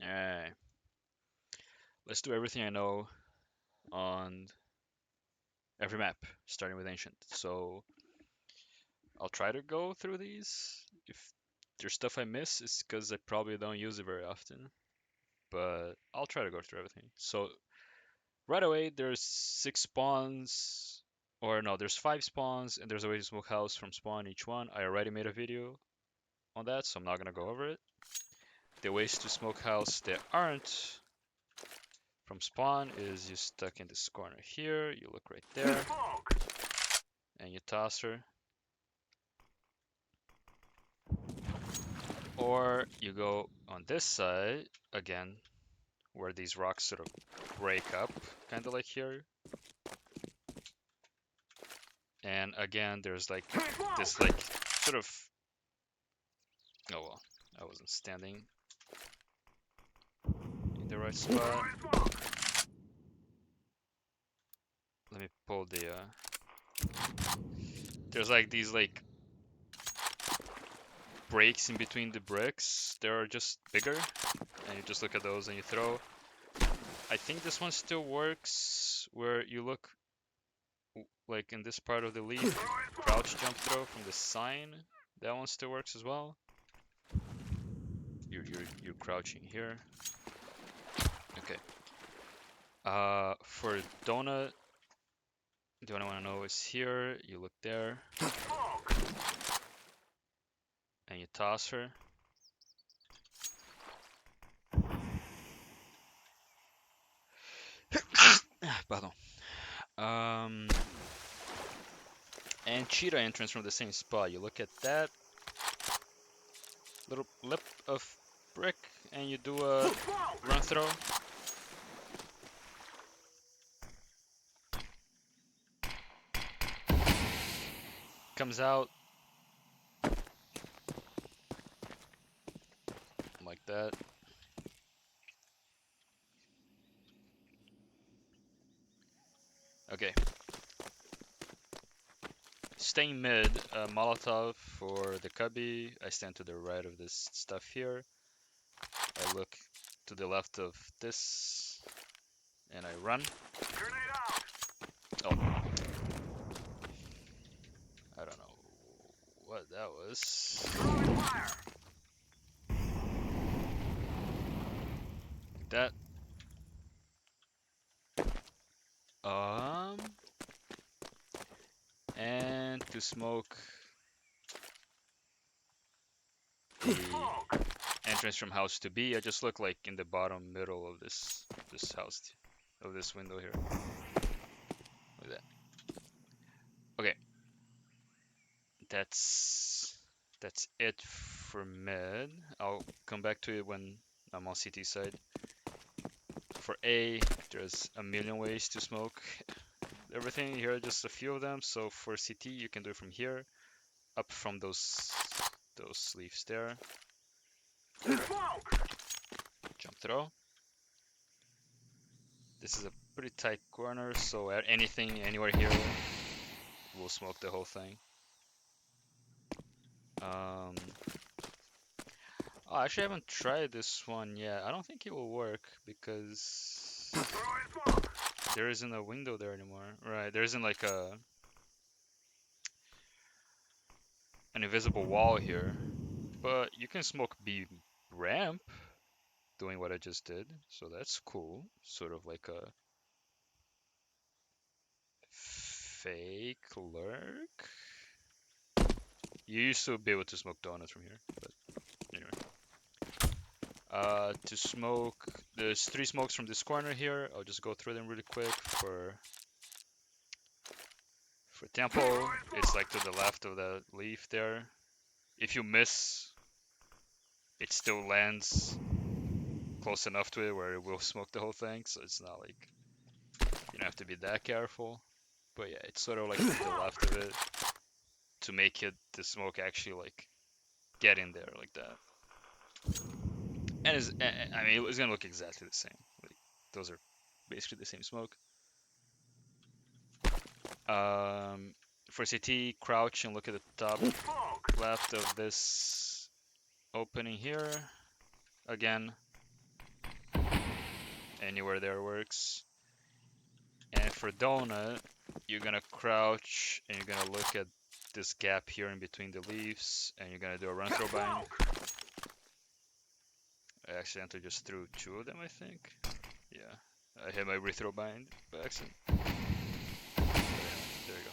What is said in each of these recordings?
Alright, let's do everything I know on every map, starting with Ancient. So I'll try to go through these. If there's stuff I miss, it's because I probably don't use it very often. But I'll try to go through everything. So right away, there's 6 spawns, or no, there's 5 spawns, and there's a way to smoke house from spawn each one. I already made a video on that, so I'm not gonna go over it. The ways to smoke house that aren't from spawn is you stuck in this corner here, you look right there, and you toss her. Or you go on this side, again, where these rocks sort of break up, kind of like here. And again, there's like this like sort of, oh well, I wasn't standing in the right spot. Let me pull the, there's like these like breaks in between the bricks. They're just bigger, and you just look at those and you throw. I think this one still works where you look like in this part of the leaf, crouch jump throw from the sign. That one still works as well. You're crouching here. Okay. For donut, the one I want to know is here. You look there, and you toss her. Pardon. And cheetah entrance from the same spot. You look at that little lip of brick, and you do a run throw. Comes out like that. Okay. Staying mid, Molotov for the cubby. I stand to the right of this stuff here. I look to the left of this, and I run. Oh. I don't know what that was. Like that. And to smoke the entrance from house to B, I just look like in the bottom middle of this house, of this window here. Like that. Okay. That's it for mid. I'll come back to it when I'm on CT side. For A, there's a million ways to smoke everything. Here are just a few of them. So for CT, you can do it from here, up from those leaves there. Jump throw. This is a pretty tight corner, so anything anywhere here will smoke the whole thing. Oh, actually, I haven't tried this one yet. I don't think it will work because there isn't a window there anymore. Right, there isn't like an invisible wall here. But you can smoke B ramp doing what I just did, so that's cool. Sort of like a fake lurk. You used to be able to smoke donuts from here, but anyway. To smoke, there's 3 smokes from this corner here. I'll just go through them really quick. For temple, it's like to the left of the leaf there. If you miss, it still lands close enough to it where it will smoke the whole thing, so it's not like you don't have to be that careful. But yeah, it's sort of like to the left of it to make it the smoke actually like get in there like that. And I mean, it's gonna look exactly the same. Like those are basically the same smoke. For CT, crouch and look at the top left of this opening here. Again, Anywhere there works. And for donut, you're gonna crouch and you're gonna look at this gap here in between the leaves, and you're gonna do a run throw bind. I accidentally just threw 2 of them, I think. Yeah, I hit my rethrow bind by accident. But anyway, there you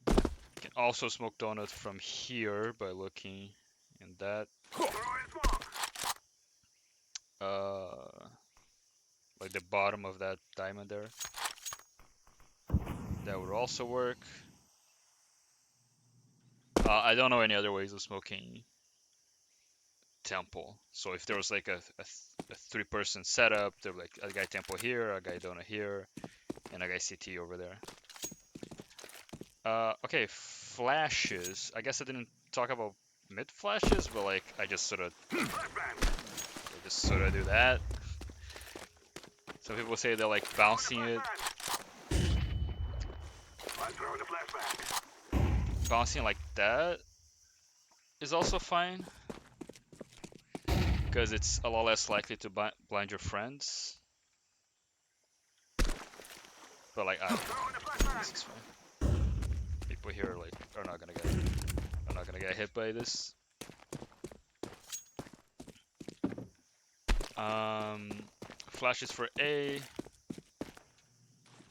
go. You can also smoke donut from here by looking in that. Like the bottom of that diamond there. That would also work. I don't know any other ways of smoking temple. So if there was like a 3-person setup, there like a guy temple here, a guy donut here, and a guy CT over there. Okay, flashes. I guess I didn't talk about mid flashes, but like I just sort of do that. Some people say they're like bouncing it. Bouncing like that is also fine, because it's a lot less likely to blind your friends. But like, I don't know. This is fine. People here like are not gonna get hit by this. Flashes for A.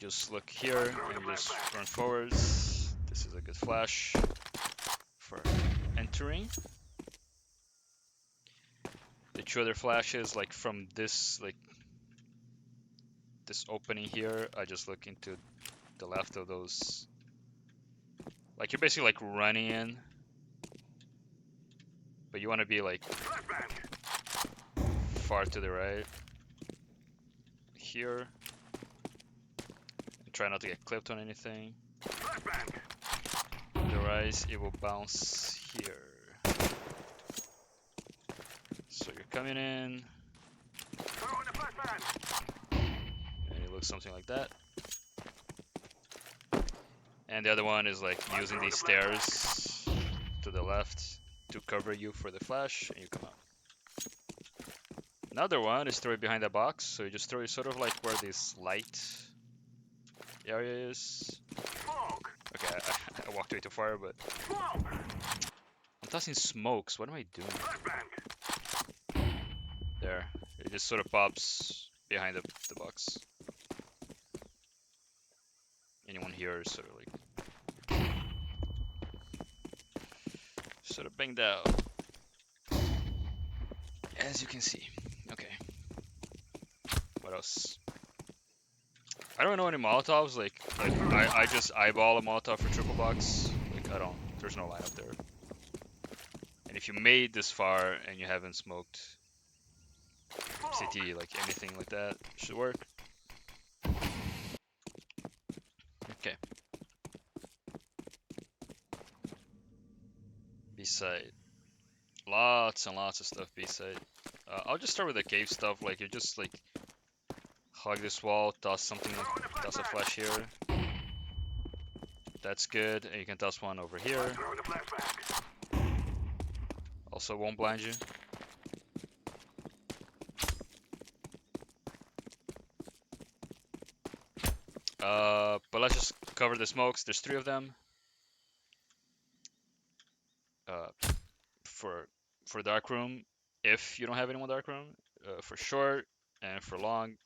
Just look here and just run forwards. This is a good flash for entering. The 2 other flashes, like from this opening here, I just look into the left of those. Like you're basically like running in, but you want to be like far to the right here. And try not to get clipped on anything. Otherwise, it will bounce here. So you're coming in, and it looks something like that. And the other one is like using these stairs to the left to cover you for the flash, and you come out. Another one is throw it behind the box, so you just throw it sort of like where this light area is. Okay, I walked way too far, but I'm tossing smokes. What am I doing? There, it just sort of pops behind the box. Anyone here is sort of like banged out, as you can see. Okay, what else? I don't know any Molotovs. Like I just eyeball a Molotov for triple box. Like there's no lineup there. And if you made this far and you haven't smoked CT, like anything like that, should work. Okay. B-side. Lots and lots of stuff B-side. I'll just start with the cave stuff. Like you just like hug this wall, toss a flash here. That's good, and you can toss one over here. Also won't blind you. But let's just cover the smokes. There's 3 of them. For dark room, if you don't have anyone dark room, for short and for long,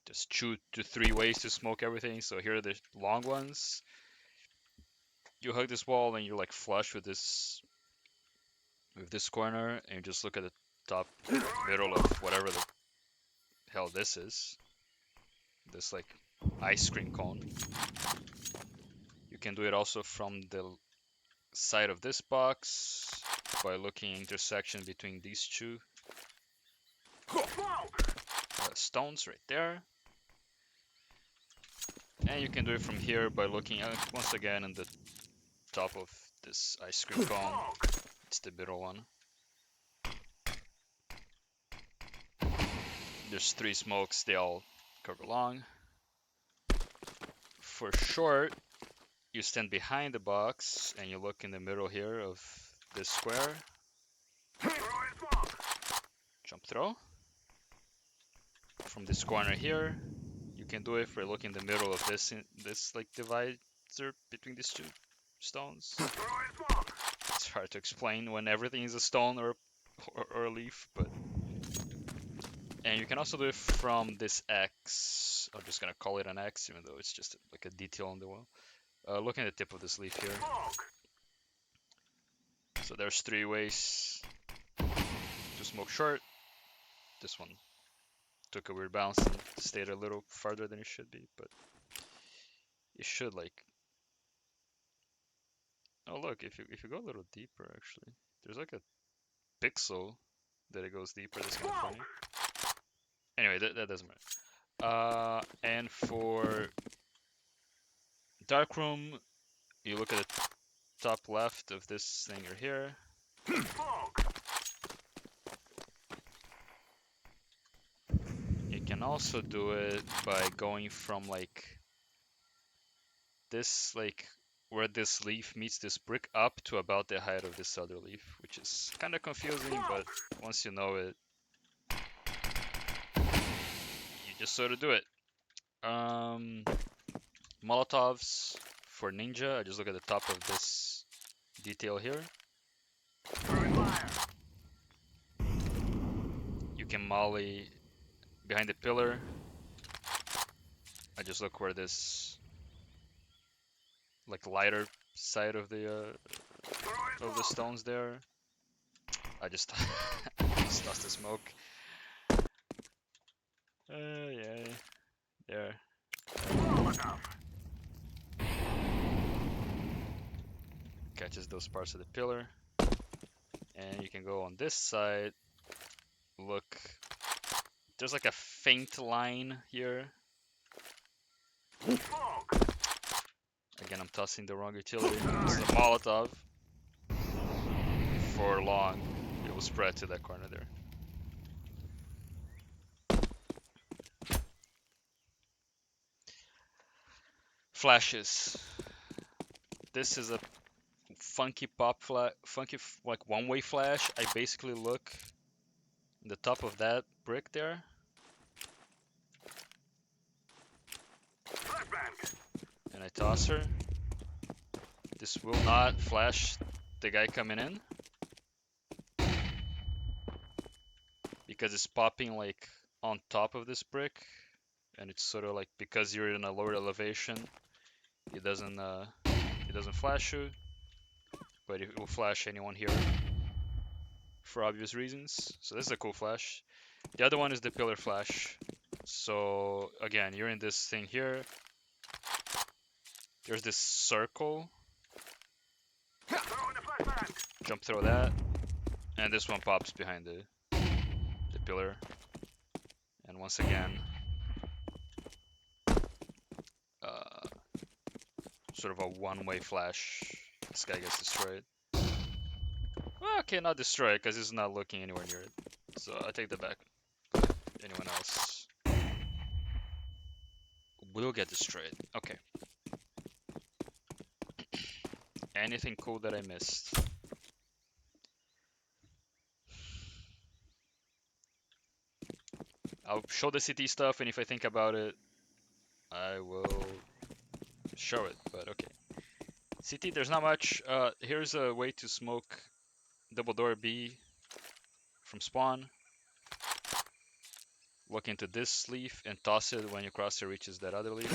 just 2 to 3 ways to smoke everything. So here are the long ones. You hug this wall and you're like flush with this corner, and you just look at the top middle of whatever the hell this is. This like ice cream cone. You can do it also from the side of this box by looking intersection between these 2 stones right there. And you can do it from here by looking once again in the top of this ice cream cone. It's the middle one. There's 3 smokes, they all cover long. For short, you stand behind the box and you look in the middle here of this square. Jump throw. From this corner here, you can do it if we're looking in the middle of this like divisor between these two stones. It's hard to explain when everything is a stone or a leaf, but and you can also do it from this X. I'm just gonna call it an X, even though it's just like a detail on the wall. Look at the tip of this leaf here. So there's 3 ways to smoke short. This one took a weird bounce and stayed a little farther than it should be, but it should like. Oh look, if you go a little deeper, actually, there's like a pixel that it goes deeper. That's kind of funny. Anyway, that doesn't matter. And for darkroom, you look at the top left of this thing here. You can also do it by going from like this, like where this leaf meets this brick up to about the height of this other leaf, which is kind of confusing, but once you know it, you just sort of do it. Molotovs for ninja, I just look at the top of this detail here. You can molly behind the pillar. I just look where this like lighter side of the stones there. I just just toss the smoke. Yeah, there. Catches those parts of the pillar. And you can go on this side. Look, there's like a faint line here. Again, I'm tossing the wrong utility. It's the Molotov. For long, it will spread to that corner there. Flashes. This is a funky like one-way flash. I basically look in the top of that brick there. And I toss her. This will not flash the guy coming in. Because it's popping like on top of this brick. And it's sort of like, because you're in a lower elevation, it doesn't flash you. But it will flash anyone here for obvious reasons. So this is a cool flash. The other one is the pillar flash. So again, you're in this thing here. There's this circle. Jump throw that. And this one pops behind the pillar. And once again, sort of a one-way flash. This guy gets destroyed. Well, okay, not destroyed, because he's not looking anywhere near it. So I take that back. Anyone else will get destroyed. Okay. Anything cool that I missed? I'll show the CT stuff, and if I think about it, I will show it, but okay. CT, there's not much. Here's a way to smoke double door B from spawn. Look into this leaf and toss it when your crosshair reaches that other leaf.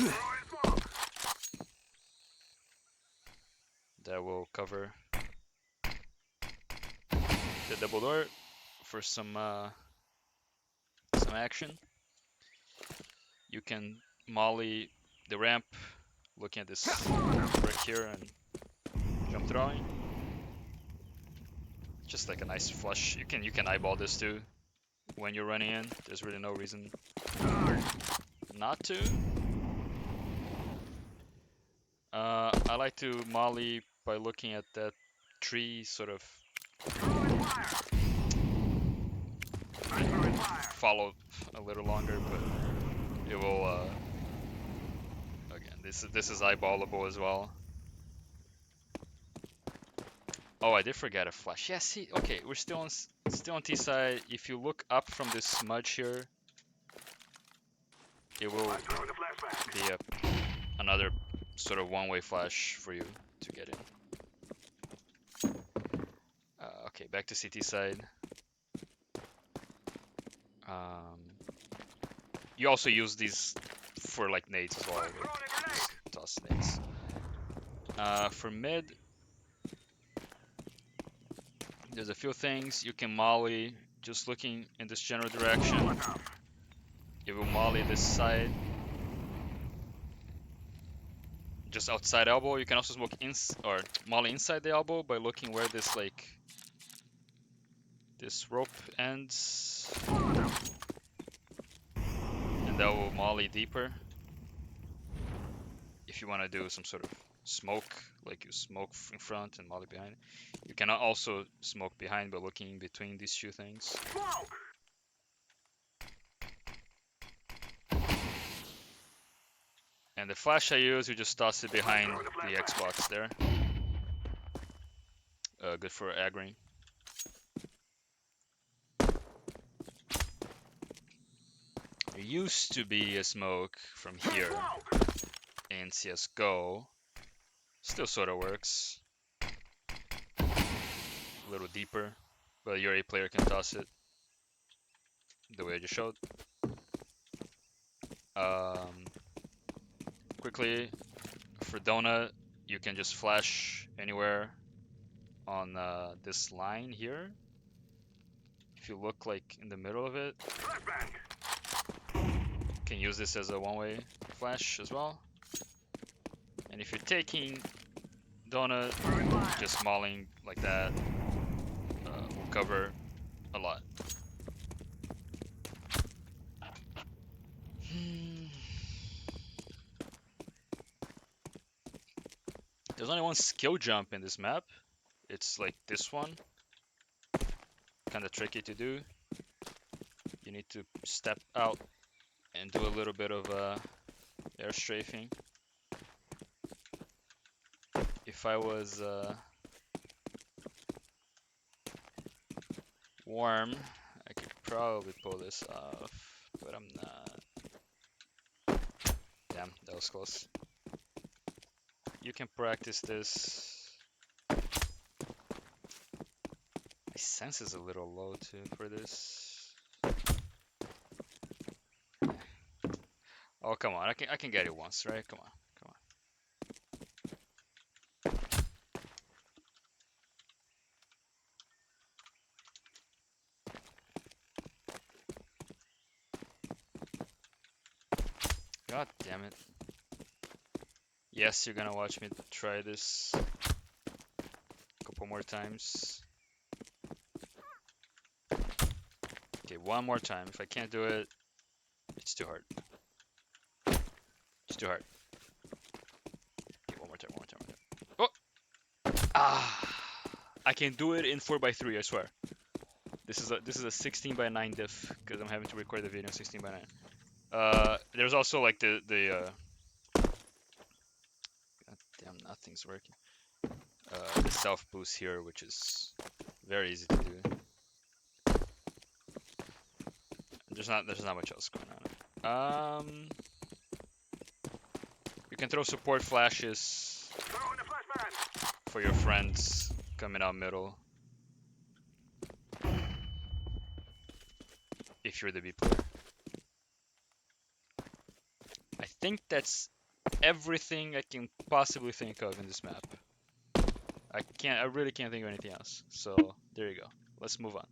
That will cover the double door for some action. You can molly the ramp, looking at this brick here and jump throwing. Just like a nice flush. You can eyeball this too when you're running in. There's really no reason not to. I like to molly by looking at that tree, sort of follow a little longer, but it will. Again, this is eyeballable as well. Oh, I did forget a flash. Yeah, see, okay, we're still on T side. If you look up from this smudge here, it will be another sort of one-way flash for you to get in. Okay, back to CT side. You also use these for like nades as well. Just toss nades. For mid, there's a few things. You can molly just looking in this general direction. You will molly this side. Just outside elbow. You can also smoke or molly inside the elbow by looking where this this rope ends. And that will molly deeper. If you want to do some sort of smoke, like you smoke in front and molly behind. You can also smoke behind by looking between these two things. And the flash I use, you just toss it behind the Xbox there. Good for aggroing. There used to be a smoke from here in CSGO. Still sort of works. A little deeper, but your A player can toss it the way I just showed. Quickly, for donut, you can just flash anywhere on this line here. If you look like in the middle of it, you can use this as a one-way flash as well. And if you're taking donut, just mauling like that will cover a lot. There's only one skill jump in this map. It's like this one. Kind of tricky to do. You need to step out and do a little bit of air strafing. If I was warm, I could probably pull this off, but I'm not. Damn, that was close. You can practice this. My sense is a little low too for this. Oh, come on, I can get it once, right? Come on, come on. God damn it. Yes, you're gonna watch me try this a couple more times. Okay, one more time. If I can't do it, it's too hard. It's too hard. Okay, one more time, one more time, one more time. Oh! Ah! I can do it in 4x3, I swear. This is a 16:9 diff, because I'm having to record the video 16:9. There's also like God damn, nothing's working. The self boost here, which is very easy to do. There's not much else going on. You can throw support flashes for your friends coming out middle. If you're the B player. I think that's everything I can possibly think of in this map. I really can't think of anything else. So there you go. Let's move on.